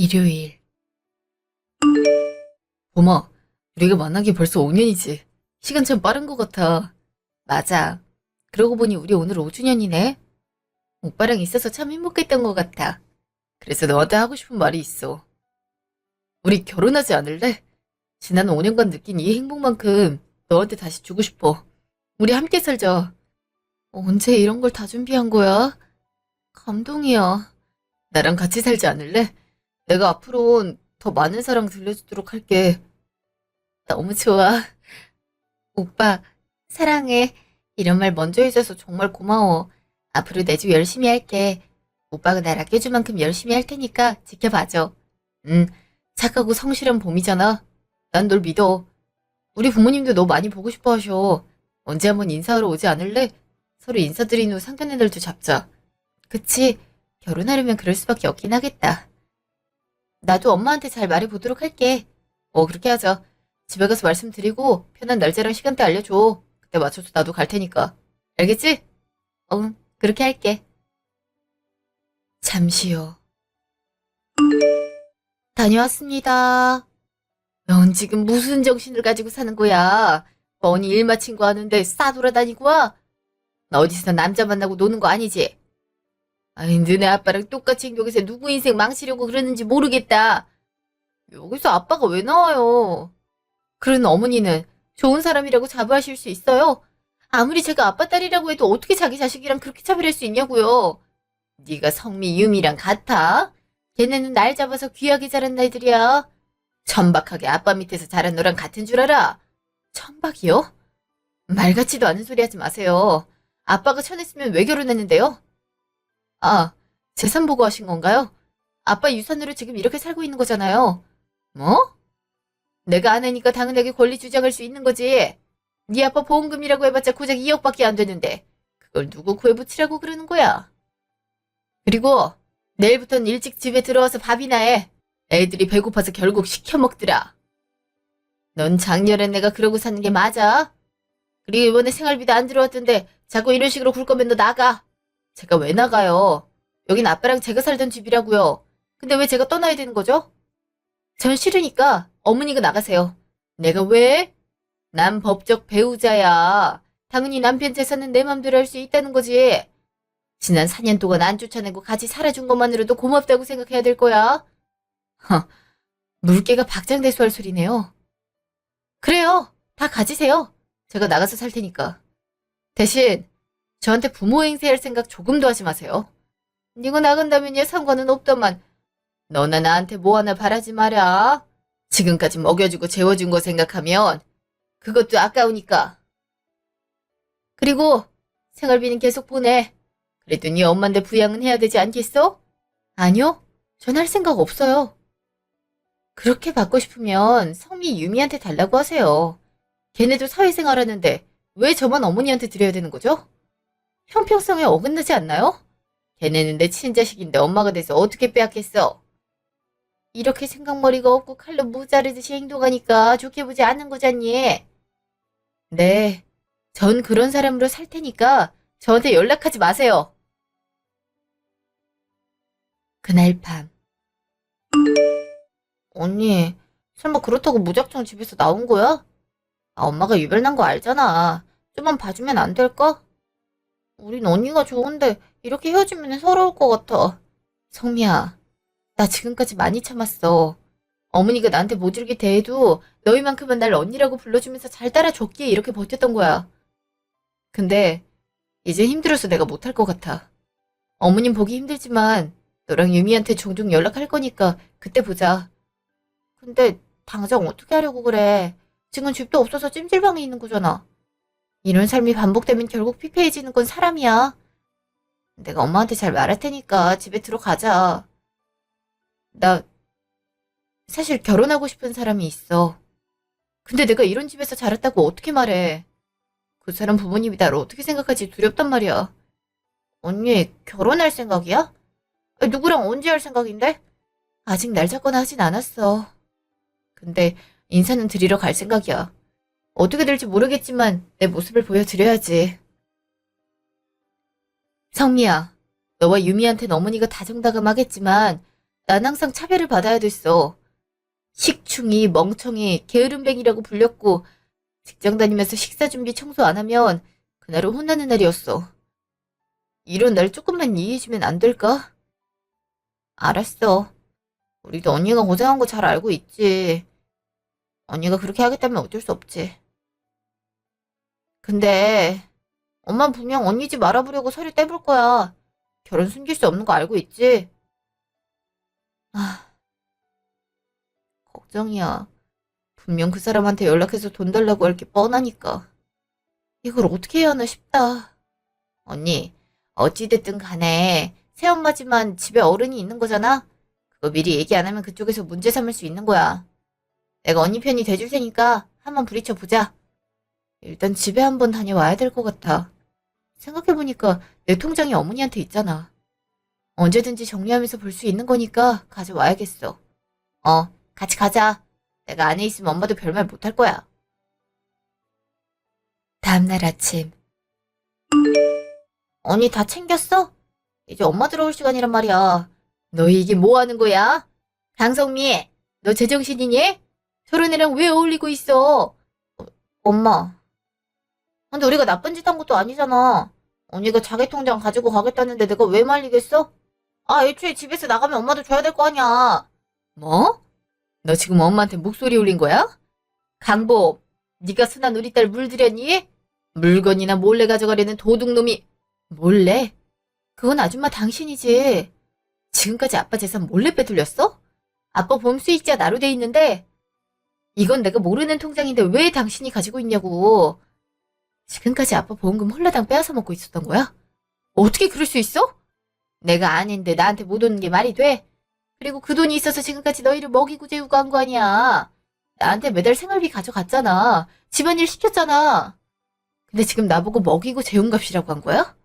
일요일. 봄아, 우리가 만난 게 벌써 5년이지. 시간 참 빠른 것 같아. 맞아. 그러고 보니 우리 오늘 5주년이네. 오빠랑 있어서 참 행복했던 것 같아. 그래서 너한테 하고 싶은 말이 있어. 우리 결혼하지 않을래? 지난 5년간 느낀 이 행복만큼 너한테 다시 주고 싶어. 우리 함께 살자. 언제 이런 걸 다 준비한 거야? 감동이야. 나랑 같이 살지 않을래? 내가 앞으로 더 많은 사랑 들려주도록 할게. 너무 좋아. 오빠, 사랑해. 이런 말 먼저 해줘서 정말 고마워. 앞으로 내주 열심히 할게. 오빠가 날 아껴줄 만큼 열심히 할 테니까 지켜봐줘. 응, 착하고 성실한 봄이잖아. 난 널 믿어. 우리 부모님도 너 많이 보고 싶어 하셔. 언제 한번 인사하러 오지 않을래? 서로 인사드린 후 상견례 날도 잡자. 그치? 결혼하려면 그럴 수밖에 없긴 하겠다. 나도 엄마한테 잘 말해보도록 할게. 그렇게 하자. 집에 가서 말씀드리고 편한 날짜랑 시간대 알려줘. 그때 맞춰서 나도 갈 테니까. 알겠지? 응, 그렇게 할게. 잠시요. 다녀왔습니다. 넌 지금 무슨 정신을 가지고 사는 거야? 뻔히 일 마친 거 하는데 싸돌아다니고 와? 나 어디서 남자 만나고 노는 거 아니지? 아니, 너네 아빠랑 똑같이 행동해서 누구 인생 망치려고 그러는지 모르겠다. 여기서 아빠가 왜 나와요? 그런 어머니는 좋은 사람이라고 자부하실 수 있어요? 아무리 제가 아빠 딸이라고 해도 어떻게 자기 자식이랑 그렇게 차별할 수 있냐고요. 네가 성미 유미랑 같아? 걔네는 날 잡아서 귀하게 자란 날들이야. 천박하게 아빠 밑에서 자란 너랑 같은 줄 알아? 천박이요? 말 같지도 않은 소리 하지 마세요. 아빠가 천했으면 왜 결혼했는데요? 아, 재산 보고하신 건가요? 아빠 유산으로 지금 이렇게 살고 있는 거잖아요. 뭐? 내가 아내니까 당연하게 권리 주장할 수 있는 거지. 네 아빠 보험금이라고 해봤자 고작 2억밖에 안 되는데 그걸 누구 코에 붙이라고 그러는 거야. 그리고 내일부터는 일찍 집에 들어와서 밥이나 해. 애들이 배고파서 결국 시켜 먹더라. 넌 작년에 내가 그러고 사는 게 맞아? 그리고 이번에 생활비도 안 들어왔던데 자꾸 이런 식으로 굴 거면 너 나가. 제가 왜 나가요? 여긴 아빠랑 제가 살던 집이라고요. 근데 왜 제가 떠나야 되는 거죠? 전 싫으니까 어머니가 나가세요. 내가 왜? 난 법적 배우자야. 당연히 남편 재산은 내 맘대로 할 수 있다는 거지. 지난 4년 동안 안 쫓아내고 같이 살아준 것만으로도 고맙다고 생각해야 될 거야. 허, 물개가 박장대소할 소리네요. 그래요. 다 가지세요. 제가 나가서 살 테니까. 대신 저한테 부모 행세할 생각 조금도 하지 마세요. 이거 나간다면야 상관은 없더만 너나 나한테 뭐 하나 바라지 마라. 지금까지 먹여주고 재워준 거 생각하면 그것도 아까우니까. 그리고 생활비는 계속 보내. 그래도 네 엄마인데 부양은 해야 되지 않겠어? 아니요. 전 할 생각 없어요. 그렇게 받고 싶으면 성미 유미한테 달라고 하세요. 걔네도 사회생활 하는데 왜 저만 어머니한테 드려야 되는 거죠? 형평성에 어긋나지 않나요? 걔네는 내 친자식인데 엄마가 돼서 어떻게 빼앗겠어? 이렇게 생각머리가 없고 칼로 무자르듯이 행동하니까 좋게 보지 않는 거잖니. 네, 전 그런 사람으로 살 테니까 저한테 연락하지 마세요. 그날 밤. 언니, 설마 그렇다고 무작정 집에서 나온 거야? 엄마가 유별난 거 알잖아. 좀만 봐주면 안 될까? 우린 언니가 좋은데 이렇게 헤어지면 서러울 것 같아. 성미야, 나 지금까지 많이 참았어. 어머니가 나한테 모질게 대해도 너희만큼은 날 언니라고 불러주면서 잘 따라줬기에 이렇게 버텼던 거야. 근데 이제 힘들어서 내가 못할 것 같아. 어머님 보기 힘들지만 너랑 유미한테 종종 연락할 거니까 그때 보자. 근데 당장 어떻게 하려고 그래. 지금 집도 없어서 찜질방에 있는 거잖아. 이런 삶이 반복되면 결국 피폐해지는 건 사람이야. 내가 엄마한테 잘 말할 테니까 집에 들어가자. 나 사실 결혼하고 싶은 사람이 있어. 근데 내가 이런 집에서 자랐다고 어떻게 말해. 그 사람 부모님이 나를 어떻게 생각할지 두렵단 말이야. 언니, 결혼할 생각이야? 아니, 누구랑 언제 할 생각인데? 아직 날 잡거나 하진 않았어. 근데 인사는 드리러 갈 생각이야. 어떻게 될지 모르겠지만 내 모습을 보여드려야지. 성미야, 너와 유미한테는 어머니가 다정다감하겠지만 난 항상 차별을 받아야 됐어. 식충이, 멍청이, 게으름뱅이라고 불렸고 직장 다니면서 식사 준비 청소 안 하면 그날은 혼나는 날이었어. 이런 날 조금만 이해해주면 안 될까? 알았어. 우리도 언니가 고생한 거 잘 알고 있지. 언니가 그렇게 하겠다면 어쩔 수 없지. 근데 엄만 분명 언니 집 알아보려고 서류 떼볼 거야. 결혼 숨길 수 없는 거 알고 있지? 아, 걱정이야. 분명 그 사람한테 연락해서 돈 달라고 할 게 뻔하니까. 이걸 어떻게 해야 하나 싶다. 언니, 어찌됐든 간에 새엄마지만 집에 어른이 있는 거잖아? 그거 미리 얘기 안 하면 그쪽에서 문제 삼을 수 있는 거야. 내가 언니 편이 돼줄 테니까 한번 부딪혀 보자. 일단 집에 한번 다녀와야 될 것 같아. 생각해보니까 내 통장이 어머니한테 있잖아. 언제든지 정리하면서 볼 수 있는 거니까 가져와야겠어. 같이 가자. 내가 안에 있으면 엄마도 별말 못할 거야. 다음날 아침. 언니 다 챙겼어? 이제 엄마 들어올 시간이란 말이야. 너희 이게 뭐 하는 거야? 강성미, 너 제정신이니? 저런 애랑 왜 어울리고 있어? 엄마. 근데 우리가 나쁜 짓 한 것도 아니잖아. 언니가 자기 통장 가지고 가겠다는데 내가 왜 말리겠어? 애초에 집에서 나가면 엄마도 줘야 될 거 아니야. 뭐? 너 지금 엄마한테 목소리 올린 거야? 강복, 네가 순한 우리 딸 물들였니? 물건이나 몰래 가져가려는 도둑놈이. 몰래? 그건 아줌마 당신이지. 지금까지 아빠 재산 몰래 빼돌렸어? 아빠 보험 수익자 나로 돼 있는데 이건 내가 모르는 통장인데 왜 당신이 가지고 있냐고. 지금까지 아빠 보험금 홀라당 빼앗아 먹고 있었던 거야? 어떻게 그럴 수 있어? 내가 아닌데 나한테 못 오는 게 말이 돼? 그리고 그 돈이 있어서 지금까지 너희를 먹이고 재우고 한 거 아니야. 나한테 매달 생활비 가져갔잖아. 집안일 시켰잖아. 근데 지금 나보고 먹이고 재운 값이라고 한 거야?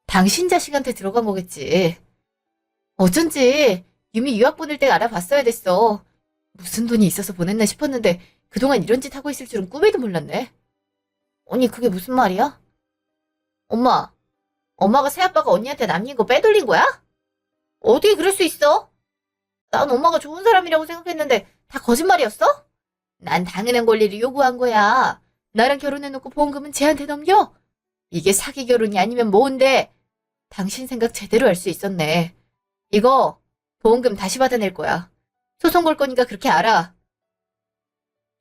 당신 자식한테 들어간 거겠지. 어쩐지 유미 유학 보낼 때 알아봤어야 됐어. 무슨 돈이 있어서 보냈나 싶었는데 그동안 이런 짓 하고 있을 줄은 꿈에도 몰랐네. 언니 그게 무슨 말이야? 엄마가 새아빠가 언니한테 남긴 거 빼돌린 거야? 어떻게 그럴 수 있어? 난 엄마가 좋은 사람이라고 생각했는데 다 거짓말이었어? 난 당연한 권리를 요구한 거야. 나랑 결혼해놓고 보험금은 쟤한테 넘겨? 이게 사기 결혼이 아니면 뭔데? 당신 생각 제대로 할 수 있었네. 이거 보험금 다시 받아낼 거야. 소송 걸 거니까 그렇게 알아.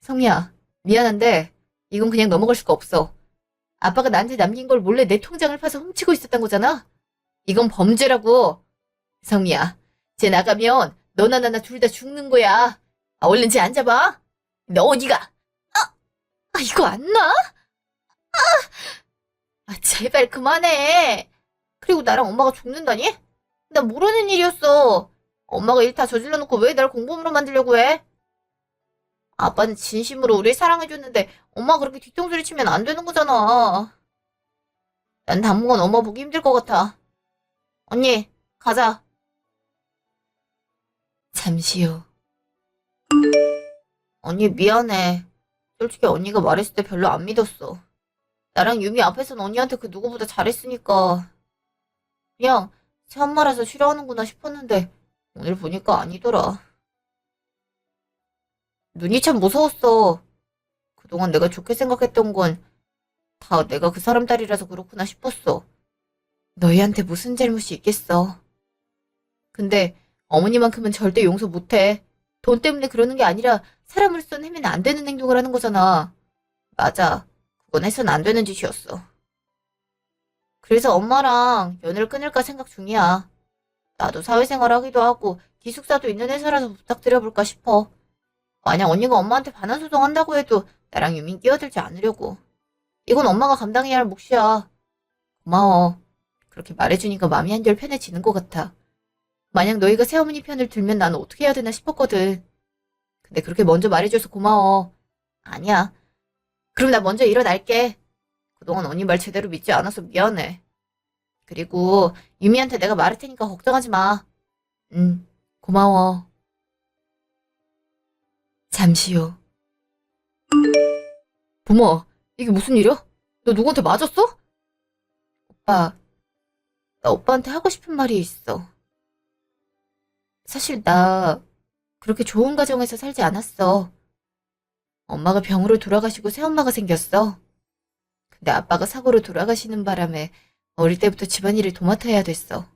성미야, 미안한데 이건 그냥 넘어갈 수가 없어. 아빠가 나한테 남긴 걸 몰래 내 통장을 파서 훔치고 있었던 거잖아. 이건 범죄라고. 성미야, 쟤 나가면 너나 나나 둘 다 죽는 거야. 얼른 쟤 앉아봐. 너 어디가? 이거 안 나? 제발 그만해. 그리고 나랑 엄마가 죽는다니? 나 모르는 일이었어. 엄마가 일 다 저질러 놓고 왜 날 공범으로 만들려고 해? 아빠는 진심으로 우리 사랑해줬는데 엄마가 그렇게 뒤통수를 치면 안 되는 거잖아. 난 당분간 엄마 보기 힘들 것 같아. 언니, 가자. 잠시 후. 언니 미안해. 솔직히 언니가 말했을 때 별로 안 믿었어. 나랑 유미 앞에서는 언니한테 그 누구보다 잘했으니까 그냥 새엄마라서 싫어하는구나 싶었는데 오늘 보니까 아니더라. 눈이 참 무서웠어. 그동안 내가 좋게 생각했던 건 다 내가 그 사람 딸이라서 그렇구나 싶었어. 너희한테 무슨 잘못이 있겠어. 근데 어머니만큼은 절대 용서 못해. 돈 때문에 그러는 게 아니라 사람으로서는 하면 안 되는 행동을 하는 거잖아. 맞아. 그건 해서는 안 되는 짓이었어. 그래서 엄마랑 연애를 끊을까 생각 중이야. 나도 사회생활 하기도 하고 기숙사도 있는 회사라서 부탁드려볼까 싶어. 만약 언니가 엄마한테 반환 소송한다고 해도 나랑 유민 끼어들지 않으려고. 이건 엄마가 감당해야 할 몫이야. 고마워. 그렇게 말해주니까 마음이 한결 편해지는 것 같아. 만약 너희가 새어머니 편을 들면 나는 어떻게 해야 되나 싶었거든. 근데 그렇게 먼저 말해줘서 고마워. 아니야. 그럼 나 먼저 일어날게. 그동안 언니 말 제대로 믿지 않아서 미안해. 그리고 유미한테 내가 말할 테니까 걱정하지 마. 고마워. 잠시 후. 부모, 이게 무슨 일이야? 너 누구한테 맞았어? 오빠, 나 오빠한테 하고 싶은 말이 있어. 사실 나 그렇게 좋은 가정에서 살지 않았어. 엄마가 병으로 돌아가시고 새엄마가 생겼어. 근데 아빠가 사고로 돌아가시는 바람에 어릴 때부터 집안일을 도맡아 해야 됐어.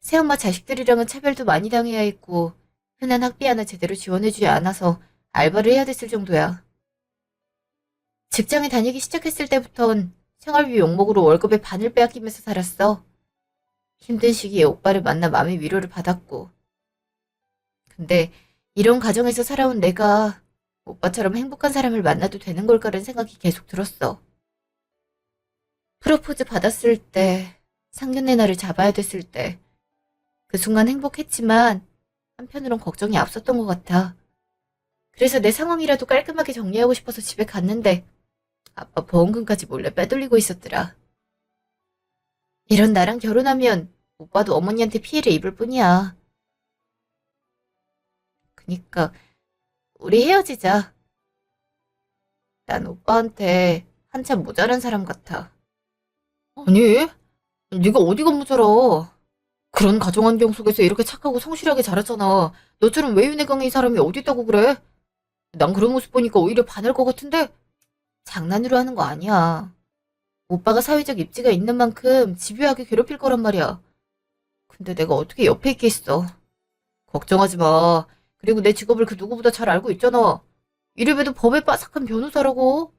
새엄마 자식들이랑은 차별도 많이 당해야 했고 흔한 학비 하나 제대로 지원해주지 않아서 알바를 해야 됐을 정도야. 직장에 다니기 시작했을 때부턴 생활비 명목으로 월급의 반을 빼앗기면서 살았어. 힘든 시기에 오빠를 만나 마음의 위로를 받았고. 근데 이런 가정에서 살아온 내가 오빠처럼 행복한 사람을 만나도 되는 걸까라는 생각이 계속 들었어. 프로포즈 받았을 때, 상견례 날을 잡아야 됐을 때, 그 순간 행복했지만 한편으론 걱정이 앞섰던 것 같아. 그래서 내 상황이라도 깔끔하게 정리하고 싶어서 집에 갔는데 아빠 보험금까지 몰래 빼돌리고 있었더라. 이런 나랑 결혼하면 오빠도 어머니한테 피해를 입을 뿐이야. 그니까 우리 헤어지자. 난 오빠한테 한참 모자란 사람 같아. 아니, 네가 어디가 모자라. 그런 가정 환경 속에서 이렇게 착하고 성실하게 자랐잖아. 너처럼 외유내 강의 사람이 어디 있다고 그래? 난 그런 모습 보니까 오히려 반할 것 같은데? 장난으로 하는 거 아니야. 오빠가 사회적 입지가 있는 만큼 집요하게 괴롭힐 거란 말이야. 근데 내가 어떻게 옆에 있겠어. 걱정하지 마. 그리고 내 직업을 그 누구보다 잘 알고 있잖아. 이래봬도 법에 빠삭한 변호사라고.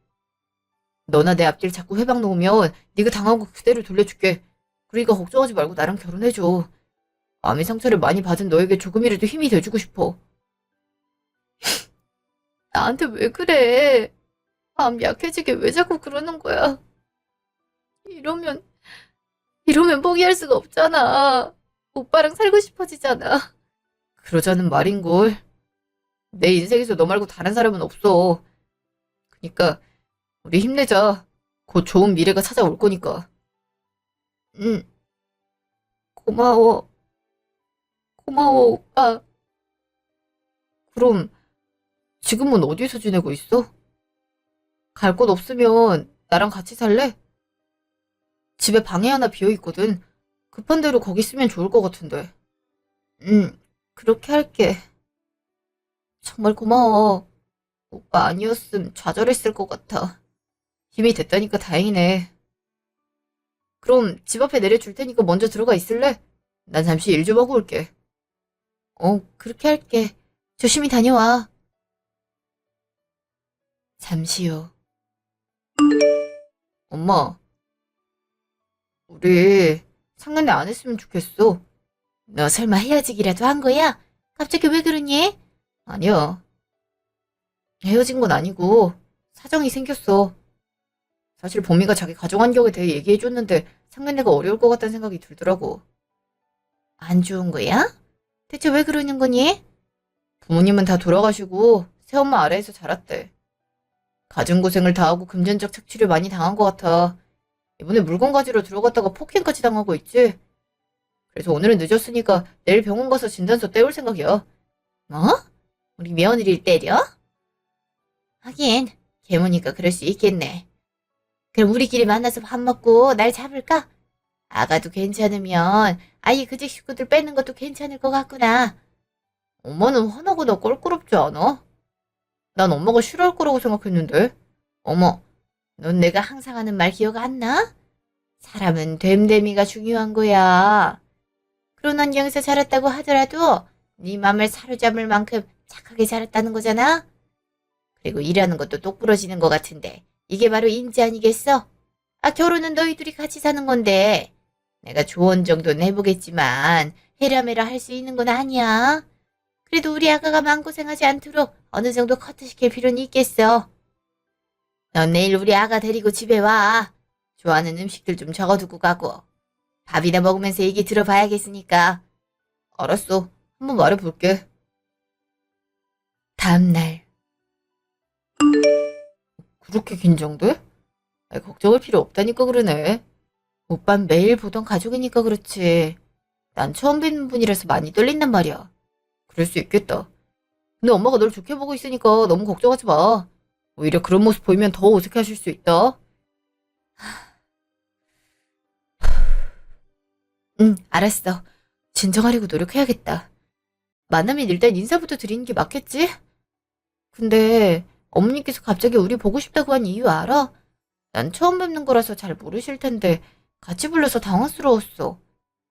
너나 내 앞길 자꾸 회방 놓으면 네가 당한 거 그대로 돌려줄게. 그러니까 걱정하지 말고 나랑 결혼해줘. 마음의 상처를 많이 받은 너에게 조금이라도 힘이 돼주고 싶어. 나한테 왜 그래? 마음 약해지게 왜 자꾸 그러는 거야? 이러면, 이러면 포기할 수가 없잖아. 오빠랑 살고 싶어지잖아. 그러자는 말인걸. 내 인생에서 너 말고 다른 사람은 없어. 그니까 우리 힘내자. 곧 좋은 미래가 찾아올 거니까. 응, 고마워. 고마워, 오빠. 그럼 지금은 어디서 지내고 있어? 갈 곳 없으면 나랑 같이 살래? 집에 방에 하나 비어 있거든. 급한 대로 거기 쓰면 좋을 것 같은데. 응, 그렇게 할게. 정말 고마워. 오빠 아니었음 좌절했을 것 같아. 힘이 됐다니까 다행이네. 그럼 집 앞에 내려줄 테니까 먼저 들어가 있을래? 난 잠시 일 좀 하고 올게. 그렇게 할게. 조심히 다녀와. 잠시 후. 엄마, 우리 상견례 안 했으면 좋겠어. 너 설마 헤어지기라도 한 거야? 갑자기 왜 그러니? 아니야. 헤어진 건 아니고 사정이 생겼어. 사실 범이가 자기 가정 환경에 대해 얘기해줬는데 상견례가 어려울 것 같다는 생각이 들더라고. 안 좋은 거야? 대체 왜 그러는 거니? 부모님은 다 돌아가시고 새엄마 아래에서 자랐대. 가정고생을 다 하고 금전적 착취를 많이 당한 것 같아. 이번에 물건 가지러 들어갔다가 폭행까지 당하고 있지. 그래서 오늘은 늦었으니까 내일 병원 가서 진단서 떼올 생각이야. 뭐? 우리 며느리를 때려? 하긴 계모니까 그럴 수 있겠네. 그럼 우리끼리 만나서 밥 먹고 날 잡을까? 아가도 괜찮으면 아이 그 집 식구들 빼는 것도 괜찮을 것 같구나. 엄마는 화나거나 껄끄럽지 않아? 난 엄마가 싫어할 거라고 생각했는데. 어머, 넌 내가 항상 하는 말 기억 안 나? 사람은 됨됨이가 중요한 거야. 그런 환경에서 자랐다고 하더라도 네 맘을 사로잡을 만큼 착하게 자랐다는 거잖아? 그리고 일하는 것도 똑부러지는 것 같은데 이게 바로 인지 아니겠어? 결혼은 너희들이 같이 사는 건데 내가 조언 정도는 해보겠지만 헤라메라 할 수 있는 건 아니야. 그래도 우리 아가가 마음고생하지 않도록 어느 정도 커트시킬 필요는 있겠어. 넌 내일 우리 아가 데리고 집에 와. 좋아하는 음식들 좀 적어두고 가고. 밥이나 먹으면서 얘기 들어봐야겠으니까. 알았어. 한번 말해볼게. 다음날. 그렇게 긴장돼? 걱정할 필요 없다니까 그러네. 오빤 매일 보던 가족이니까 그렇지. 난 처음 뵙는 분이라서 많이 떨린단 말이야. 그럴 수 있겠다. 근데 엄마가 널 좋게 보고 있으니까 너무 걱정하지 마. 오히려 그런 모습 보이면 더 어색해하실 수 있다. 응, 알았어. 진정하려고 노력해야겠다. 만나면 일단 인사부터 드리는 게 맞겠지? 근데 어머니께서 갑자기 우리 보고 싶다고 한 이유 알아? 난 처음 뵙는 거라서 잘 모르실 텐데 같이 불러서 당황스러웠어.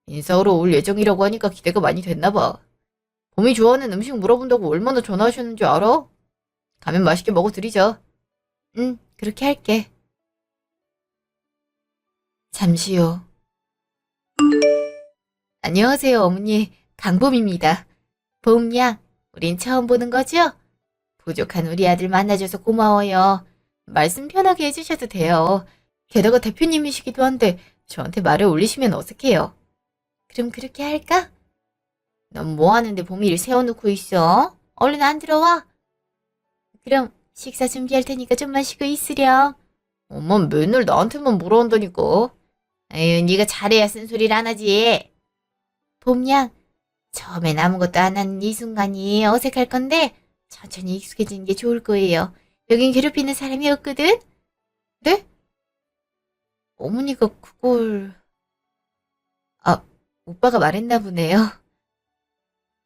인사하러 올 예정이라고 하니까 기대가 많이 됐나 봐. 봄이 좋아하는 음식 물어본다고 얼마나 전화하셨는지 알아? 가면 맛있게 먹어드리자. 응, 그렇게 할게. 잠시 후. 안녕하세요, 어머니. 강봄입니다. 봄양, 우린 처음 보는 거죠? 부족한 우리 아들 만나줘서 고마워요. 말씀 편하게 해주셔도 돼요. 게다가 대표님이시기도 한데 저한테 말을 올리시면 어색해요. 그럼 그렇게 할까? 넌 뭐 하는데 봄이를 세워놓고 있어? 얼른 안 들어와. 그럼 식사 준비할 테니까 좀만 쉬고 있으렴. 엄마 맨날 나한테만 뭐라 한다니까. 에휴, 네가 잘해야 쓴소리를 안 하지. 봄양, 처음엔 아무것도 안 하는 이 순간이 어색할 건데 천천히 익숙해지는 게 좋을 거예요. 여긴 괴롭히는 사람이 없거든? 네? 어머니가 그걸... 아, 오빠가 말했나 보네요.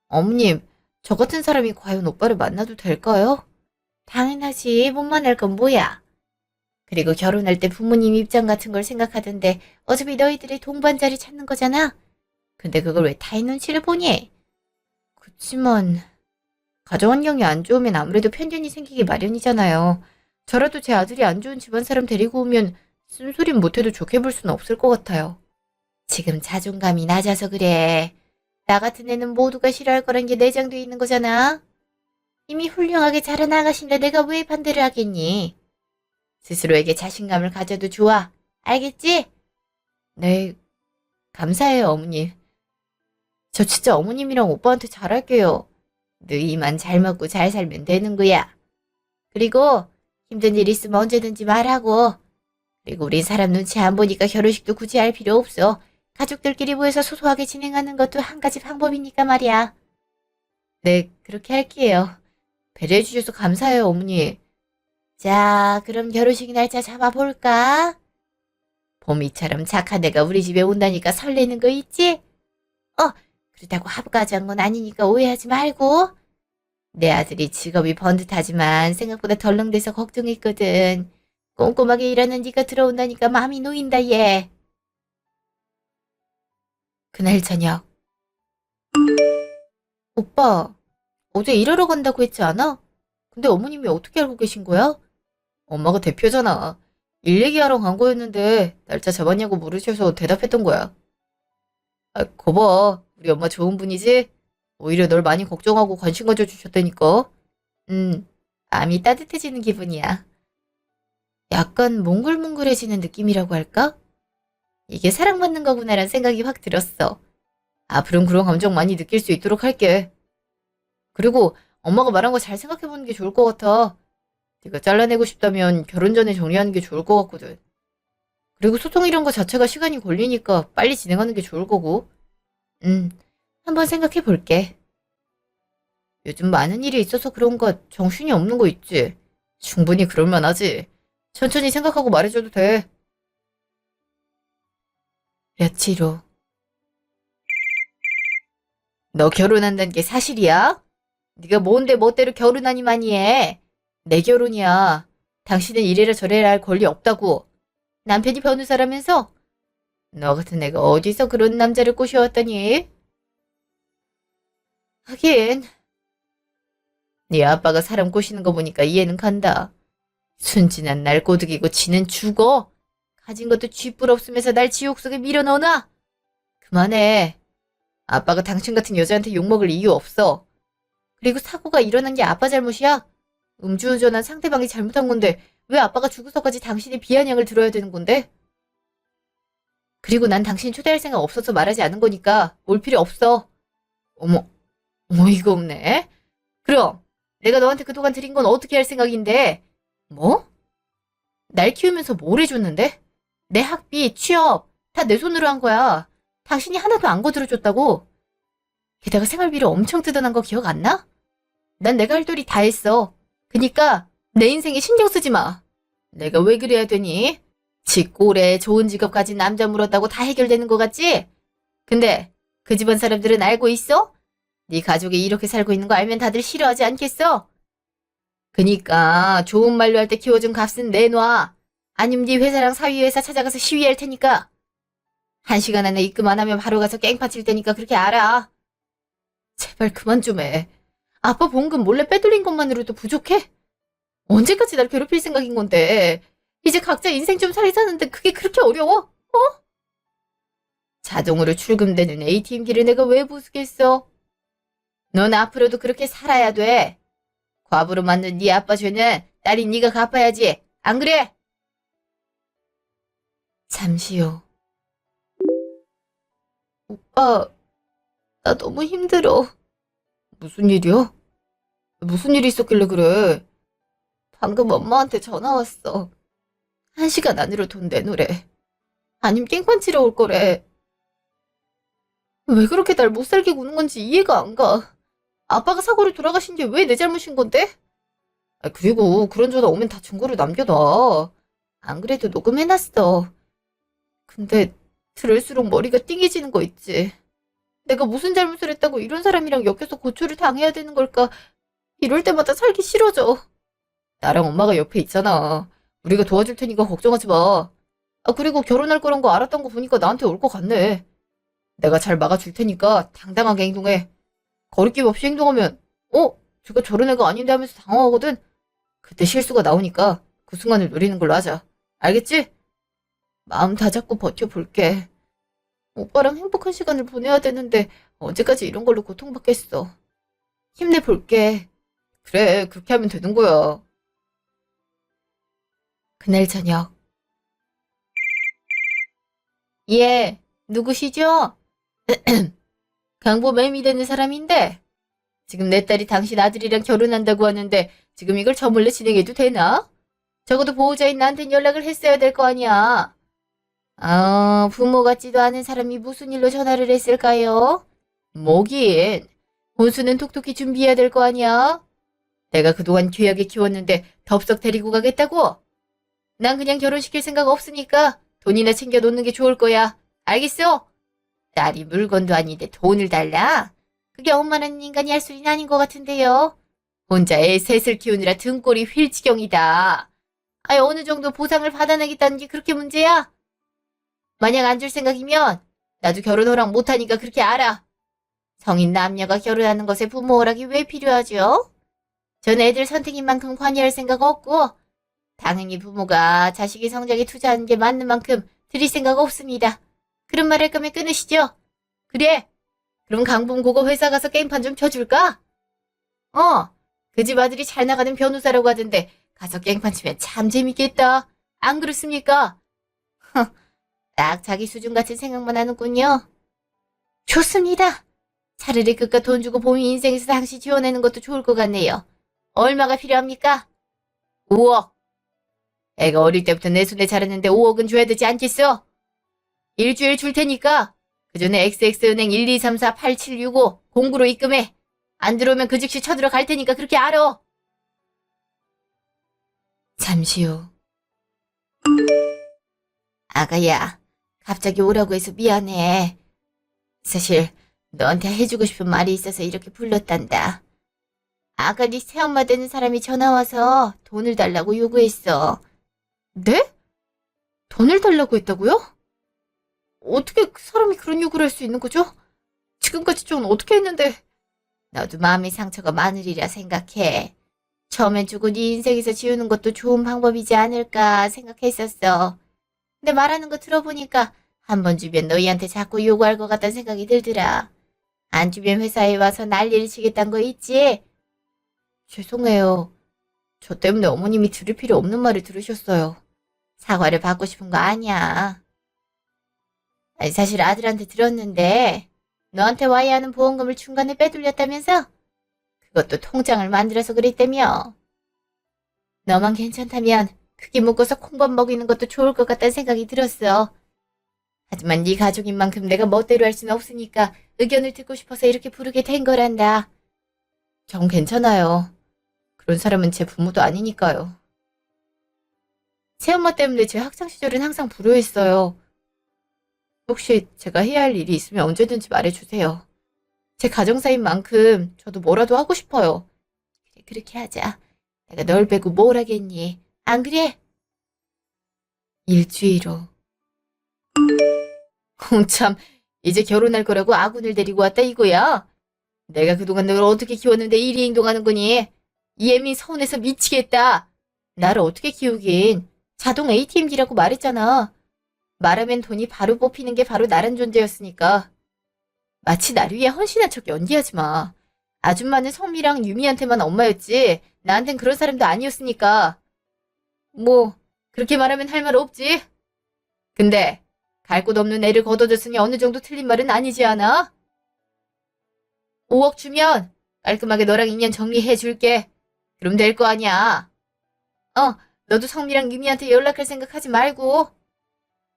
어머님, 저 같은 사람이 과연 오빠를 만나도 될까요? 당연하지, 못 만날 건 뭐야. 그리고 결혼할 때 부모님 입장 같은 걸 생각하던데 어차피 너희들이 동반자리 찾는 거잖아. 근데 그걸 왜 타인 눈치를 보니? 그치만 가정 환경이 안 좋으면 아무래도 편견이 생기기 마련이잖아요. 저라도 제 아들이 안 좋은 집안 사람 데리고 오면 쓴소린 못해도 좋게 볼 수는 없을 것 같아요. 지금 자존감이 낮아서 그래. 나 같은 애는 모두가 싫어할 거란 게 내장돼 있는 거잖아. 이미 훌륭하게 자라나가신데 내가 왜 반대를 하겠니? 스스로에게 자신감을 가져도 좋아. 알겠지? 네, 감사해요, 어머님. 저 진짜 어머님이랑 오빠한테 잘할게요. 너희만 잘 먹고 잘 살면 되는 거야. 그리고 힘든 일 있으면 언제든지 말하고. 그리고 우린 사람 눈치 안 보니까 결혼식도 굳이 할 필요 없어. 가족들끼리 모여서 소소하게 진행하는 것도 한 가지 방법이니까 말이야. 네, 그렇게 할게요. 배려해 주셔서 감사해요, 어머니. 자, 그럼 결혼식 날짜 잡아볼까? 봄이처럼 착한 애가 우리 집에 온다니까 설레는 거 있지? 그렇다고 합가지한 건 아니니까 오해하지 말고. 내 아들이 직업이 번듯하지만 생각보다 덜렁대서 걱정했거든. 꼼꼼하게 일하는 네가 들어온다니까 마음이 놓인다 얘. 그날 저녁. 오빠, 어제 일하러 간다고 했지 않아? 근데 어머님이 어떻게 알고 계신 거야? 엄마가 대표잖아. 일 얘기하러 간 거였는데 날짜 잡았냐고 물으셔서 대답했던 거야. 아, 거봐. 우리 엄마 좋은 분이지? 오히려 널 많이 걱정하고 관심 가져주셨다니까. 마음이 따뜻해지는 기분이야. 약간 몽글몽글해지는 느낌이라고 할까? 이게 사랑받는 거구나란 생각이 확 들었어. 앞으로는 그런 감정 많이 느낄 수 있도록 할게. 그리고 엄마가 말한 거 잘 생각해보는 게 좋을 것 같아. 네가 잘라내고 싶다면 결혼 전에 정리하는 게 좋을 것 같거든. 그리고 소통 이런 거 자체가 시간이 걸리니까 빨리 진행하는 게 좋을 거고. 한번 생각해 볼게. 요즘 많은 일이 있어서 그런가 정신이 없는 거 있지? 충분히 그럴 만하지. 천천히 생각하고 말해줘도 돼. 며칠 후. 너 결혼한다는 게 사실이야? 네가 뭔데 멋대로 결혼하니만이 해. 내 결혼이야. 당신은 이래라 저래라 할 권리 없다고. 남편이 변호사라면서? 너 같은 애가 어디서 그런 남자를 꼬셔왔더니? 하긴 네 아빠가 사람 꼬시는 거 보니까 이해는 간다. 순진한 날 꼬드기고 지는 죽어. 가진 것도 쥐뿔 없으면서 날 지옥 속에 밀어넣어놔. 그만해. 아빠가 당신 같은 여자한테 욕먹을 이유 없어. 그리고 사고가 일어난 게 아빠 잘못이야? 음주운전한 상대방이 잘못한 건데 왜 아빠가 죽어서까지 당신이 비아냥을 들어야 되는 건데? 그리고 난 당신 초대할 생각 없어서 말하지 않은 거니까 올 필요 없어. 어머, 어이가 없네. 그럼 내가 너한테 그동안 드린 건 어떻게 할 생각인데? 뭐? 날 키우면서 뭘 해줬는데? 내 학비, 취업 다 내 손으로 한 거야. 당신이 하나도 안 거들어줬다고. 게다가 생활비를 엄청 뜯어난 거 기억 안 나? 난 내가 할 도리 다 했어. 그니까 내 인생에 신경 쓰지 마. 내가 왜 그래야 되니? 직고래 좋은 직업 가진 남자 물었다고 다 해결되는 거 같지? 근데 그 집안 사람들은 알고 있어? 네 가족이 이렇게 살고 있는 거 알면 다들 싫어하지 않겠어? 그니까 좋은 말로 할 때 키워준 값은 내놔. 아니면 네 회사랑 사위회사 찾아가서 시위할 테니까. 1시간 안에 입금 안 하면 바로 가서 깽판 칠 테니까 그렇게 알아. 제발 그만 좀 해. 아빠 봉급 몰래 빼돌린 것만으로도 부족해? 언제까지 날 괴롭힐 생각인 건데. 이제 각자 인생 좀 살자는데 그게 그렇게 어려워? 어? 자동으로 출금되는 ATM기를 내가 왜 부수겠어? 넌 앞으로도 그렇게 살아야 돼. 과부로 만든 네 아빠 죄는 딸인 네가 갚아야지. 안 그래? 잠시요. 오빠, 나 너무 힘들어. 무슨 일이야? 무슨 일이 있었길래 그래? 방금 엄마한테 전화 왔어. 1시간 안으로 돈 내놓으래. 아님 깽판 치러 올 거래. 왜 그렇게 날 못 살게 구는 건지 이해가 안 가. 아빠가 사고로 돌아가신 게 왜 내 잘못인 건데? 그리고 그런 전화 오면 다 증거로 남겨놔. 안 그래도 녹음해놨어. 근데 들을수록 머리가 띵해지는 거 있지. 내가 무슨 잘못을 했다고 이런 사람이랑 엮여서 고초를 당해야 되는 걸까? 이럴 때마다 살기 싫어져. 나랑 엄마가 옆에 있잖아. 우리가 도와줄 테니까 걱정하지 마. 그리고 결혼할 거란 거 알았던 거 보니까 나한테 올 것 같네. 내가 잘 막아줄 테니까 당당하게 행동해. 거리낌 없이 행동하면 제가 저런 애가 아닌데 하면서 당황하거든. 그때 실수가 나오니까 그 순간을 노리는 걸로 하자. 알겠지? 마음 다잡고 버텨볼게. 오빠랑 행복한 시간을 보내야 되는데 언제까지 이런 걸로 고통받겠어. 힘내볼게. 그래, 그렇게 하면 되는 거야. 그날 저녁. 예, 누구시죠? 강보매미 되는 사람인데 지금 내 딸이 당신 아들이랑 결혼한다고 하는데 지금 이걸 저 몰래 진행해도 되나? 적어도 보호자인 나한텐 연락을 했어야 될 거 아니야. 부모 같지도 않은 사람이 무슨 일로 전화를 했을까요? 뭐긴. 혼수는 톡톡히 준비해야 될 거 아니야? 내가 그동안 귀하게 키웠는데 덥석 데리고 가겠다고? 난 그냥 결혼시킬 생각 없으니까 돈이나 챙겨 놓는 게 좋을 거야. 알겠어? 딸이 물건도 아닌데 돈을 달라? 그게 엄마라는 인간이 할 소리는 아닌 것 같은데요. 혼자 애 셋을 키우느라 등골이 휠 지경이다. 어느 정도 보상을 받아내겠다는 게 그렇게 문제야? 만약 안 줄 생각이면 나도 결혼 허락 못하니까 그렇게 알아. 성인 남녀가 결혼하는 것에 부모 허락이 왜 필요하죠? 전 애들 선택인 만큼 관여할 생각 없고 당연히 부모가 자식의 성장에 투자하는 게 맞는 만큼 드릴 생각 없습니다. 그런 말 할 거면 끊으시죠. 그래. 그럼 강봉 고거 회사 가서 게임판 좀 쳐줄까? 그 집 아들이 잘 나가는 변호사라고 하던데 가서 게임판 치면 참 재밌겠다. 안 그렇습니까? 딱 자기 수준 같은 생각만 하는군요. 좋습니다. 차라리 그깟 돈 주고 봄이 인생에서 당시 지원하는 것도 좋을 것 같네요. 얼마가 필요합니까? 5억. 애가 어릴 때부터 내 손에 자랐는데 5억은 줘야 되지 않겠어? 일주일 줄 테니까 그 전에 XX은행 1234-8765 공구로 입금해. 안 들어오면 그 즉시 쳐들어갈 테니까 그렇게 알아. 잠시 후. 아가야, 갑자기 오라고 해서 미안해. 사실 너한테 해주고 싶은 말이 있어서 이렇게 불렀단다. 아까 네 새엄마 되는 사람이 전화와서 돈을 달라고 요구했어. 네? 돈을 달라고 했다고요? 어떻게 그 사람이 그런 요구를 할 수 있는 거죠? 지금까지 전 어떻게 했는데. 너도 마음의 상처가 많으리라 생각해. 처음엔 주고 네 인생에서 지우는 것도 좋은 방법이지 않을까 생각했었어. 근데 말하는 거 들어보니까 한 번 주면 너희한테 자꾸 요구할 것 같다는 생각이 들더라. 안 주면 회사에 와서 난리를 치겠다는 거 있지? 죄송해요. 저 때문에 어머님이 들을 필요 없는 말을 들으셨어요. 사과를 받고 싶은 거 아니야. 아니, 사실 아들한테 들었는데 너한테 와야 하는 보험금을 중간에 빼돌렸다면서? 그것도 통장을 만들어서 그랬다며. 너만 괜찮다면 크게 묶어서 콩밥 먹이는 것도 좋을 것 같다는 생각이 들었어. 하지만 네 가족인 만큼 내가 멋대로 할 수는 없으니까 의견을 듣고 싶어서 이렇게 부르게 된 거란다. 전 괜찮아요. 그런 사람은 제 부모도 아니니까요. 새엄마 때문에 제 학창시절은 항상 불효했어요. 혹시 제가 해야 할 일이 있으면 언제든지 말해주세요. 제 가정사인 만큼 저도 뭐라도 하고 싶어요. 그래, 그렇게 하자. 내가 널 빼고 뭘 하겠니? 안 그래? 일주일 후. 참, 이제 결혼할 거라고 아군을 데리고 왔다 이거야? 내가 그동안 널 어떻게 키웠는데 이리 행동하는 거니? 이예민 서운해서 미치겠다. 나를 어떻게 키우긴. 자동 ATM기라고 말했잖아. 말하면 돈이 바로 뽑히는 게 바로 나란 존재였으니까. 마치 나를 위해 헌신한 척 연기하지 마. 아줌마는 성미랑 유미한테만 엄마였지. 나한텐 그런 사람도 아니었으니까. 뭐, 그렇게 말하면 할 말 없지? 근데, 갈 곳 없는 애를 걷어줬으니 어느 정도 틀린 말은 아니지 않아? 5억 주면 깔끔하게 너랑 인연 정리해 줄게. 그럼 될 거 아니야. 너도 성미랑 유미한테 연락할 생각하지 말고.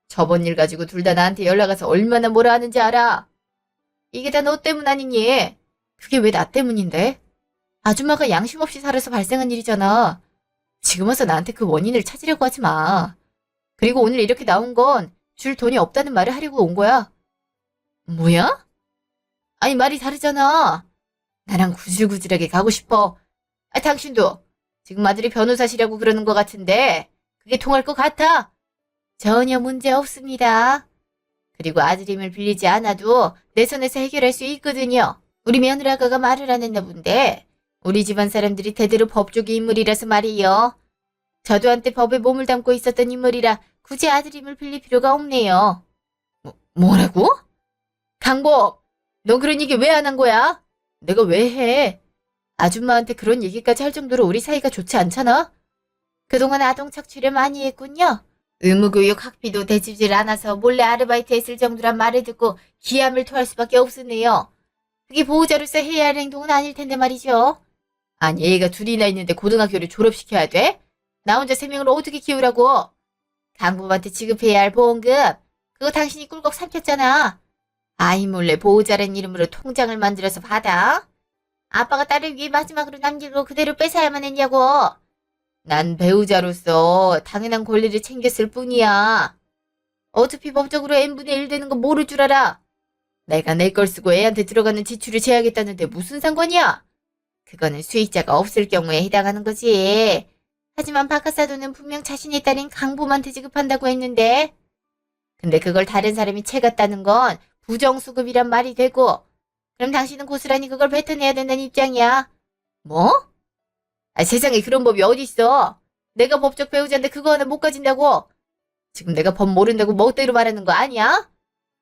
저번 일 가지고 둘 다 나한테 연락 와서 얼마나 뭐라 하는지 알아. 이게 다 너 때문 아니니? 그게 왜 나 때문인데? 아줌마가 양심 없이 살아서 발생한 일이잖아. 지금 와서 나한테 그 원인을 찾으려고 하지 마. 그리고 오늘 이렇게 나온 건 줄 돈이 없다는 말을 하려고 온 거야. 뭐야? 아니 말이 다르잖아. 나랑 구질구질하게 가고 싶어. 당신도 지금 아들이 변호사시라고 그러는 것 같은데 그게 통할 것 같아? 전혀 문제 없습니다. 그리고 아들임을 빌리지 않아도 내 손에서 해결할 수 있거든요. 우리 며느라가가 말을 안 했나 본데 우리 집안 사람들이 대대로 법조계 인물이라서 말이요. 저도 한때 법에 몸을 담고 있었던 인물이라 굳이 아들임을 빌릴 필요가 없네요. 뭐라고? 강복, 너 그런 얘기 왜 안 한 거야? 내가 왜 해? 아줌마한테 그런 얘기까지 할 정도로 우리 사이가 좋지 않잖아? 그동안 아동 착취를 많이 했군요. 의무교육 학비도 대주질 않아서 몰래 아르바이트 했을 정도란 말을 듣고 기함을 토할 수밖에 없으네요. 그게 보호자로서 해야 할 행동은 아닐 텐데 말이죠. 아니 애가 둘이나 있는데 고등학교를 졸업시켜야 돼? 나 혼자 3명을 어떻게 키우라고? 강부한테 지급해야 할 보험금 그거 당신이 꿀꺽 삼켰잖아. 아이 몰래 보호자란 이름으로 통장을 만들어서 받아? 아빠가 딸을 위해 마지막으로 남긴 거 그대로 뺏어야만 했냐고. 난 배우자로서 당연한 권리를 챙겼을 뿐이야. 어차피 법적으로 n분의 1 되는 거 모를 줄 알아. 내가 내 걸 쓰고 애한테 들어가는 지출을 제하겠다는데 무슨 상관이야? 그거는 수익자가 없을 경우에 해당하는 거지. 하지만 박하사도는 분명 자신의 딸인 강범한테 지급한다고 했는데. 근데 그걸 다른 사람이 채갔다는 건 부정수급이란 말이 되고 그럼 당신은 고스란히 그걸 뱉어내야 된다는 입장이야. 뭐? 세상에 그런 법이 어딨어. 내가 법적 배우자인데 그거 하나 못 가진다고. 지금 내가 법 모른다고 멋대로 말하는 거 아니야?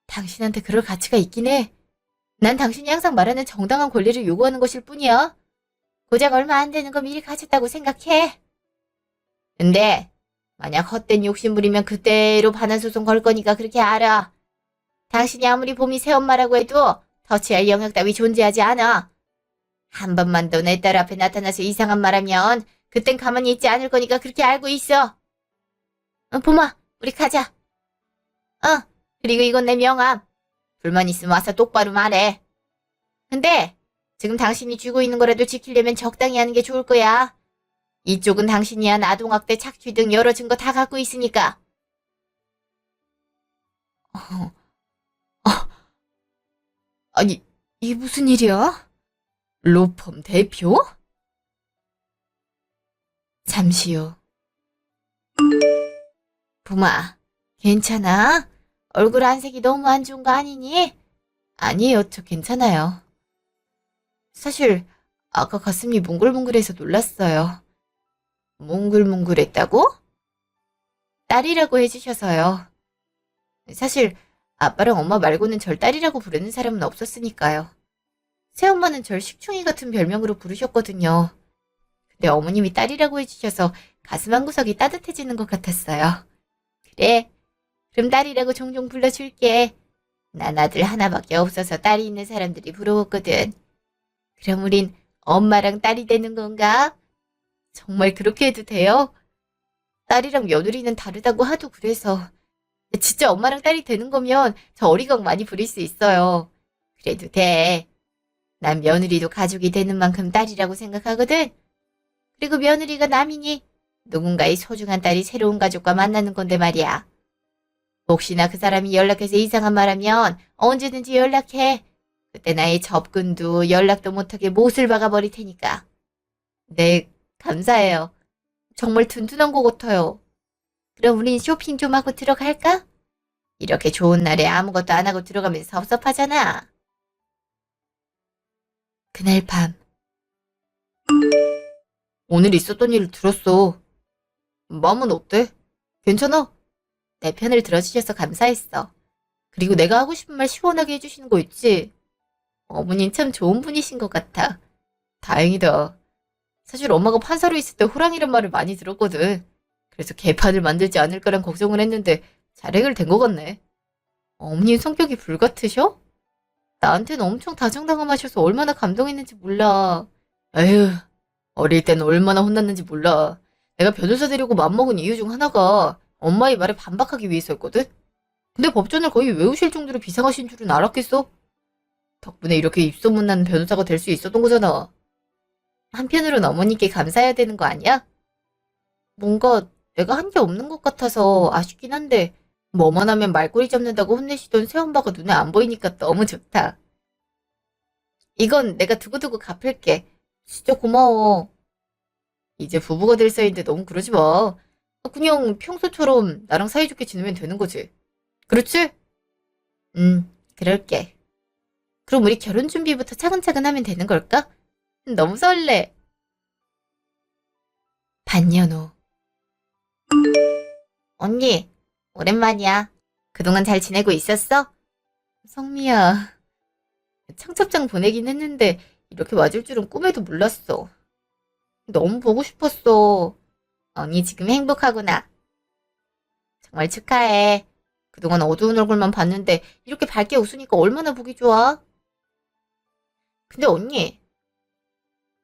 당신한테 그럴 가치가 있긴 해. 난 당신이 항상 말하는 정당한 권리를 요구하는 것일 뿐이야. 고작 얼마 안 되는 거 미리 가졌다고 생각해. 근데 만약 헛된 욕심 부리면 그때로 반환소송 걸 거니까 그렇게 알아. 당신이 아무리 봄이 새엄마라고 해도 터치할 영역 따위 존재하지 않아. 한 번만 더 내 딸 앞에 나타나서 이상한 말하면 그땐 가만히 있지 않을 거니까 그렇게 알고 있어. 봄아, 우리 가자. 그리고 이건 내 명함. 불만 있으면 와서 똑바로 말해. 근데 지금 당신이 쥐고 있는 거라도 지키려면 적당히 하는 게 좋을 거야. 이쪽은 당신이 한 아동학대 착취 등 여러 증거 다 갖고 있으니까. 어, 아니, 이게 무슨 일이야? 로펌 대표? 잠시 후. 봄아, 괜찮아? 얼굴 안색이 너무 안 좋은 거 아니니? 아니에요, 저 괜찮아요. 사실 아까 가슴이 뭉글뭉글해서 놀랐어요. 뭉글뭉글했다고? 딸이라고 해주셔서요. 사실 아빠랑 엄마 말고는 절 딸이라고 부르는 사람은 없었으니까요. 새엄마는 절 식충이 같은 별명으로 부르셨거든요. 근데 어머님이 딸이라고 해주셔서 가슴 한 구석이 따뜻해지는 것 같았어요. 그래, 그럼 딸이라고 종종 불러줄게. 난 아들 하나밖에 없어서 딸이 있는 사람들이 부러웠거든. 그럼 우린 엄마랑 딸이 되는 건가? 정말 그렇게 해도 돼요? 딸이랑 며느리는 다르다고 하도 그래서. 진짜 엄마랑 딸이 되는 거면 저 어리광 많이 부릴 수 있어요. 그래도 돼. 난 며느리도 가족이 되는 만큼 딸이라고 생각하거든. 그리고 며느리가 남이니 누군가의 소중한 딸이 새로운 가족과 만나는 건데 말이야. 혹시나 그 사람이 연락해서 이상한 말하면 언제든지 연락해. 그때 나의 접근도 연락도 못하게 못을 박아버릴 테니까. 네, 감사해요. 정말 든든한 것 같아요. 그럼 우린 쇼핑 좀 하고 들어갈까? 이렇게 좋은 날에 아무것도 안 하고 들어가면 섭섭하잖아. 그날 밤. 오늘 있었던 일을 들었어. 마음은 어때? 괜찮아? 내 편을 들어주셔서 감사했어. 그리고 내가 하고 싶은 말 시원하게 해주시는 거 있지? 어머님 참 좋은 분이신 것 같아. 다행이다. 사실 엄마가 판사로 있을 때 호랑이란 말을 많이 들었거든. 그래서 개판을 만들지 않을까란 걱정을 했는데 잘 해결된 것 같네. 어머님 성격이 불같으셔? 나한테는 엄청 다정다감하셔서 얼마나 감동했는지 몰라. 에휴, 어릴 때는 얼마나 혼났는지 몰라. 내가 변호사 되려고 맘먹은 이유 중 하나가 엄마의 말에 반박하기 위해서였거든? 근데 법전을 거의 외우실 정도로 비상하신 줄은 알았겠어? 덕분에 이렇게 입소문난 변호사가 될 수 있었던 거잖아. 한편으론 어머니께 감사해야 되는 거 아니야? 뭔가 내가 한 게 없는 것 같아서 아쉽긴 한데 뭐만 하면 말꼬리 잡는다고 혼내시던 새엄마가 눈에 안 보이니까 너무 좋다. 이건 내가 두고두고 갚을게. 진짜 고마워. 이제 부부가 될 사이인데 너무 그러지 마. 그냥 평소처럼 나랑 사이좋게 지내면 되는 거지. 그렇지? 그럴게. 그럼 우리 결혼 준비부터 차근차근 하면 되는 걸까? 너무 설레. 반년 후. 언니, 오랜만이야. 그동안 잘 지내고 있었어? 성미야, 청첩장 보내긴 했는데 이렇게 맞을 줄은 꿈에도 몰랐어. 너무 보고 싶었어. 언니 지금 행복하구나. 정말 축하해. 그동안 어두운 얼굴만 봤는데 이렇게 밝게 웃으니까 얼마나 보기 좋아. 근데 언니,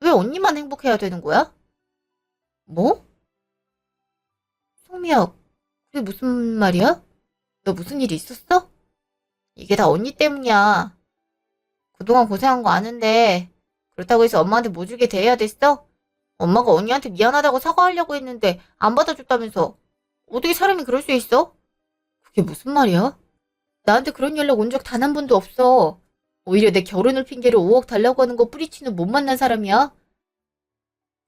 왜 언니만 행복해야 되는 거야? 뭐? 성미야, 그게 무슨 말이야? 너 무슨 일이 있었어? 이게 다 언니 때문이야. 그동안 고생한 거 아는데 그렇다고 해서 엄마한테 못 주게 대해야 됐어? 엄마가 언니한테 미안하다고 사과하려고 했는데 안 받아줬다면서. 어떻게 사람이 그럴 수 있어? 그게 무슨 말이야? 나한테 그런 연락 온 적 단 한 번도 없어. 오히려 내 결혼을 핑계로 5억 달라고 하는 거 뿌리치는 못 만난 사람이야.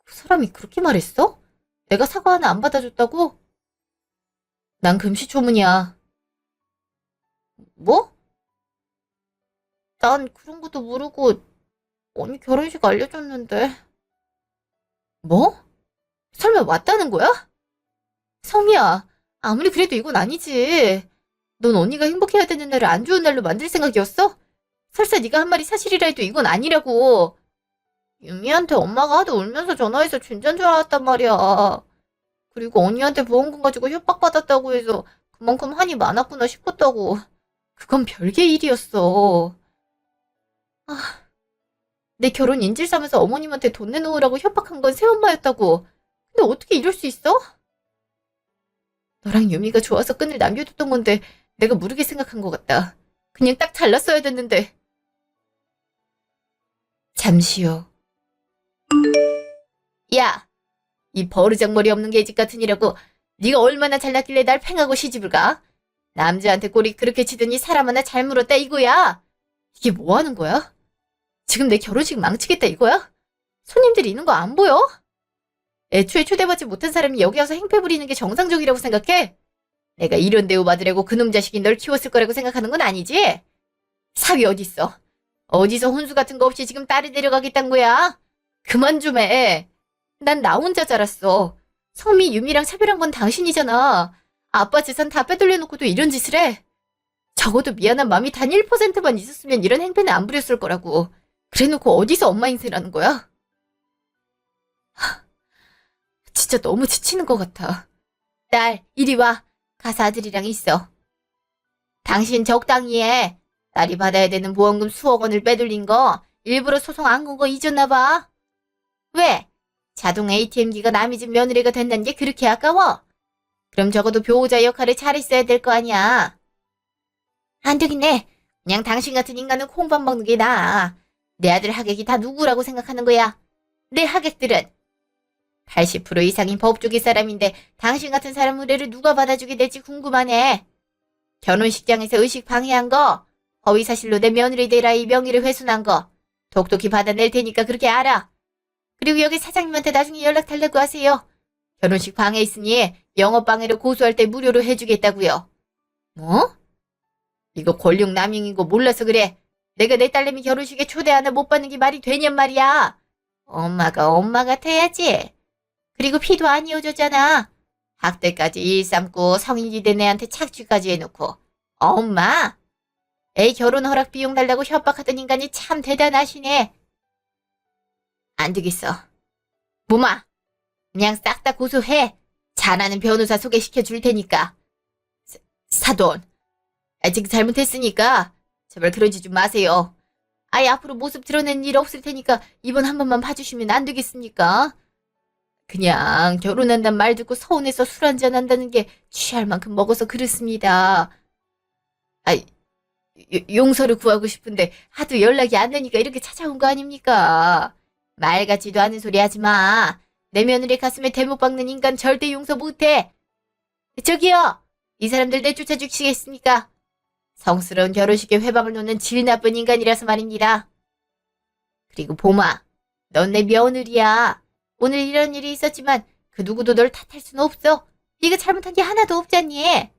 그 사람이 그렇게 말했어? 내가 사과 하나 안 받아줬다고? 난 금시초문이야. 뭐? 난 그런 것도 모르고 언니 결혼식 알려줬는데. 뭐? 설마 왔다는 거야? 성미야, 아무리 그래도 이건 아니지. 넌 언니가 행복해야 되는 날을 안 좋은 날로 만들 생각이었어? 설사 네가 한 말이 사실이라 해도 이건 아니라고. 유미한테 엄마가 하도 울면서 전화해서 진짜인 줄 알았단 말이야. 그리고 언니한테 보험금 가지고 협박받았다고 해서 그만큼 한이 많았구나 싶었다고. 그건 별개 일이었어. 아, 내 결혼 인질 삼아서 어머님한테 돈 내놓으라고 협박한 건 새엄마였다고. 근데 어떻게 이럴 수 있어? 너랑 유미가 좋아서 끈을 남겨뒀던 건데 내가 모르게 생각한 것 같다. 그냥 딱 잘랐어야 됐는데. 잠시 후. 야, 이 버르장머리 없는 계집 같은 이라고 네가 얼마나 잘났길래 날 팽하고 시집을 가? 남자한테 꼬리 그렇게 치더니 사람 하나 잘 물었다 이거야. 이게 뭐 하는 거야? 지금 내 결혼식 망치겠다 이거야? 손님들이 있는 거 안 보여? 애초에 초대받지 못한 사람이 여기 와서 행패 부리는 게 정상적이라고 생각해? 내가 이런 대우 받으려고 그놈 자식이 널 키웠을 거라고 생각하는 건 아니지? 사위 어딨어? 어디서 혼수 같은 거 없이 지금 딸을 데려가겠다는 거야? 그만 좀 해. 난 나 혼자 자랐어. 성미, 유미랑 차별한 건 당신이잖아. 아빠 재산 다 빼돌려놓고도 이런 짓을 해. 적어도 미안한 마음이 단 1%만 있었으면 이런 행패는 안 부렸을 거라고. 그래놓고 어디서 엄마 행세라는 거야? 진짜 너무 지치는 것 같아. 딸, 이리 와. 가서 아들이랑 있어. 당신 적당히 해. 딸이 받아야 되는 보험금 수억 원을 빼돌린 거 일부러 소송 안 건 거 잊었나 봐. 왜? 자동 ATM기가 남의 집 며느리가 된다는 게 그렇게 아까워? 그럼 적어도 배우자 역할을 잘했어야 될 거 아니야. 안 되겠네. 그냥 당신 같은 인간은 콩밥 먹는 게 나아. 내 아들 하객이 다 누구라고 생각하는 거야? 내 하객들은 80% 이상이 법조계 사람인데 당신 같은 사람 의뢰를 누가 받아주게 될지 궁금하네. 결혼식장에서 의식 방해한 거 허위사실로 내 며느리 대라이 명의를 훼손한 거 독독히 받아낼 테니까 그렇게 알아. 그리고 여기 사장님한테 나중에 연락 달라고 하세요. 결혼식 방해 있으니 영업방해로 고소할 때 무료로 해주겠다고요. 뭐? 이거 권력 남용인 거 몰라서 그래. 내가 내 딸내미 결혼식에 초대 하나 못 받는 게 말이 되냔 말이야. 엄마가 엄마 같아야지. 그리고 피도 안 이어졌잖아. 학대까지 일삼고 성인이 된 애한테 착취까지 해놓고. 엄마? 애 결혼 허락 비용 달라고 협박하던 인간이 참 대단하시네. 안 되겠어. 모마, 그냥 싹 다 고소해. 잘하는 변호사 소개시켜 줄 테니까. 사돈, 아직 잘못했으니까 제발 그러지 좀 마세요. 아예 앞으로 모습 드러낸 일 없을 테니까 이번 한 번만 봐주시면 안 되겠습니까? 그냥 결혼한단 말 듣고 서운해서 술 한잔 한다는 게 취할 만큼 먹어서 그렇습니다. 용서를 구하고 싶은데 하도 연락이 안 되니까 이렇게 찾아온 거 아닙니까? 말 같지도 않은 소리 하지 마. 내 며느리 가슴에 대못 박는 인간 절대 용서 못해. 저기요! 이 사람들 내쫓아 주시겠습니까? 성스러운 결혼식에 회방을 놓는 질 나쁜 인간이라서 말입니다. 그리고 봄아, 넌 내 며느리야. 오늘 이런 일이 있었지만 그 누구도 널 탓할 수는 없어. 네가 잘못한 게 하나도 없잖니.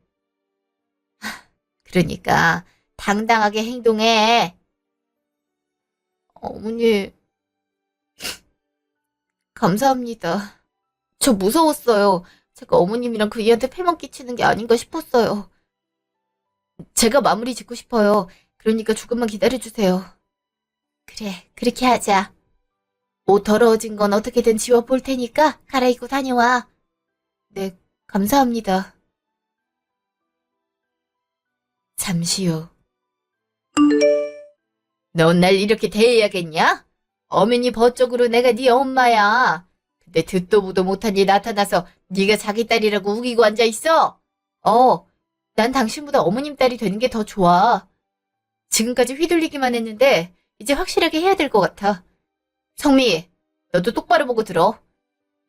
그러니까 당당하게 행동해. 어머니, 감사합니다. 저 무서웠어요. 제가 어머님이랑 그 이한테 패만 끼치는 게 아닌가 싶었어요. 제가 마무리 짓고 싶어요. 그러니까 조금만 기다려주세요. 그래, 그렇게 하자. 옷 더러워진 건 어떻게든 지워볼 테니까 갈아입고 다녀와. 네, 감사합니다. 잠시 후. 넌 날 이렇게 대해야겠냐? 엄연히 법적으로 내가 네 엄마야. 근데 듣도 보도 못한 일 나타나서 네가 자기 딸이라고 우기고 앉아있어? 난 당신보다 어머님 딸이 되는 게 더 좋아. 지금까지 휘둘리기만 했는데 이제 확실하게 해야 될 것 같아. 성미, 너도 똑바로 보고 들어.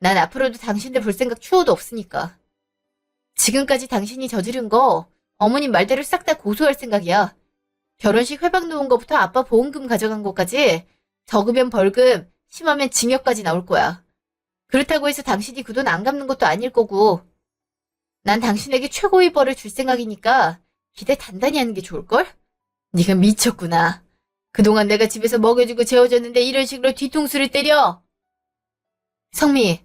난 앞으로도 당신들 볼 생각 추호도 없으니까. 지금까지 당신이 저지른 거 어머님 말대로 싹 다 고소할 생각이야. 결혼식 회방 놓은 거부터 아빠 보험금 가져간 것까지 적으면 벌금, 심하면 징역까지 나올 거야. 그렇다고 해서 당신이 그 돈 안 갚는 것도 아닐 거고. 난 당신에게 최고의 벌을 줄 생각이니까 기대 단단히 하는 게 좋을걸? 네가 미쳤구나. 그동안 내가 집에서 먹여주고 재워줬는데 이런 식으로 뒤통수를 때려. 성미,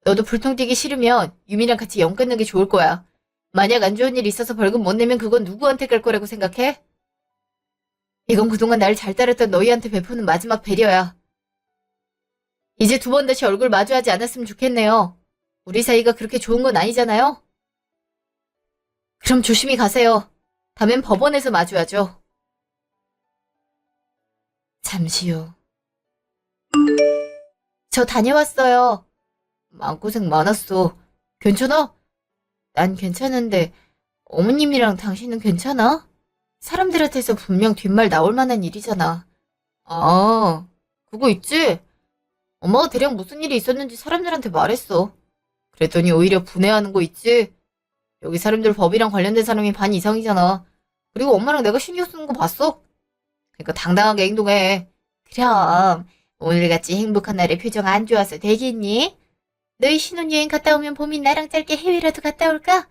너도 불통 뛰기 싫으면 유미랑 같이 영 끊는 게 좋을 거야. 만약 안 좋은 일 있어서 벌금 못 내면 그건 누구한테 갈 거라고 생각해? 이건 그동안 날 잘 따랐던 너희한테 베푸는 마지막 배려야. 이제 두 번 다시 얼굴 마주하지 않았으면 좋겠네요. 우리 사이가 그렇게 좋은 건 아니잖아요? 그럼 조심히 가세요. 다음엔 법원에서 마주하죠. 잠시 후. 저 다녀왔어요. 마음고생 많았어. 괜찮아? 난 괜찮은데 어머님이랑 당신은 괜찮아? 사람들한테서 분명 뒷말 나올 만한 일이잖아. 아, 그거 있지? 엄마가 대략 무슨 일이 있었는지 사람들한테 말했어. 그랬더니 오히려 분해하는 거 있지? 여기 사람들 법이랑 관련된 사람이 반 이상이잖아. 그리고 엄마랑 내가 신경 쓰는 거 봤어? 그러니까 당당하게 행동해. 그럼 오늘같이 행복한 날에 표정 안 좋아서 되겠니? 너희 신혼여행 갔다 오면 봄이 나랑 짧게 해외라도 갔다 올까?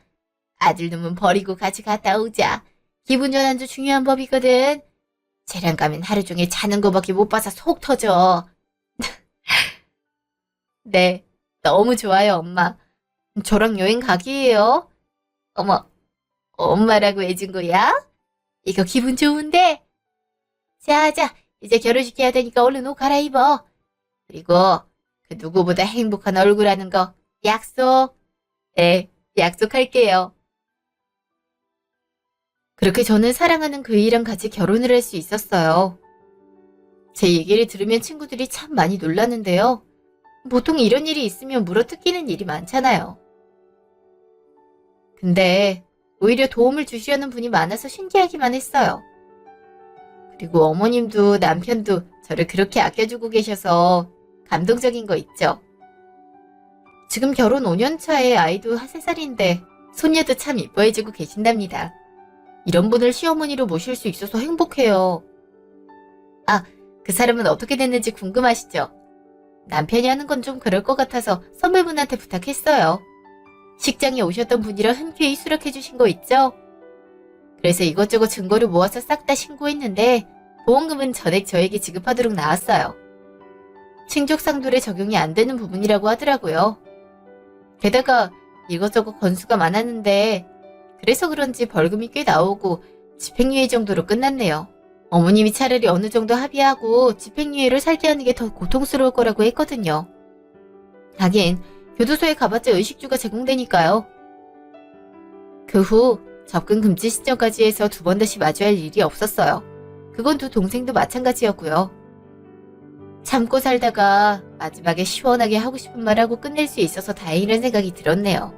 아들 놈은 버리고 같이 갔다 오자. 기분 전환도 중요한 법이거든. 쟤랑 가면 하루 종일 자는 거밖에 못 봐서 속 터져. 네, 너무 좋아요, 엄마. 저랑 여행 가기예요. 어머, 엄마라고 해준 거야? 이거 기분 좋은데? 자, 이제 결혼식 해야 되니까 얼른 옷 갈아입어. 그리고 그 누구보다 행복한 얼굴 하는 거 약속. 네, 약속할게요. 그렇게 저는 사랑하는 그이랑 같이 결혼을 할 수 있었어요. 제 얘기를 들으면 친구들이 참 많이 놀랐는데요. 보통 이런 일이 있으면 물어뜯기는 일이 많잖아요. 근데 오히려 도움을 주시려는 분이 많아서 신기하기만 했어요. 그리고 어머님도 남편도 저를 그렇게 아껴주고 계셔서 감동적인 거 있죠. 지금 결혼 5년 차에 아이도 한 3살인데 손녀도 참 이뻐해주고 계신답니다. 이런 분을 시어머니로 모실 수 있어서 행복해요. 아, 그 사람은 어떻게 됐는지 궁금하시죠? 남편이 하는 건 좀 그럴 것 같아서 선배분한테 부탁했어요. 식장에 오셨던 분이라 흔쾌히 수락해 주신 거 있죠? 그래서 이것저것 증거를 모아서 싹 다 신고했는데 보험금은 전액 저에게 지급하도록 나왔어요. 친족상돌에 적용이 안 되는 부분이라고 하더라고요. 게다가 이것저것 건수가 많았는데 그래서 그런지 벌금이 꽤 나오고 집행유예 정도로 끝났네요. 어머님이 차라리 어느 정도 합의하고 집행유예를 살게 하는 게 더 고통스러울 거라고 했거든요. 하긴 교도소에 가봤자 의식주가 제공되니까요. 그 후 접근 금지 신청까지 해서 2번 다시 마주할 일이 없었어요. 그건 두 동생도 마찬가지였고요. 참고 살다가 마지막에 시원하게 하고 싶은 말 하고 끝낼 수 있어서 다행이라는 생각이 들었네요.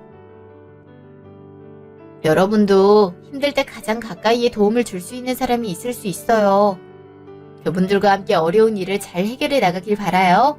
여러분도 힘들 때 가장 가까이에 도움을 줄 수 있는 사람이 있을 수 있어요. 그분들과 함께 어려운 일을 잘 해결해 나가길 바라요.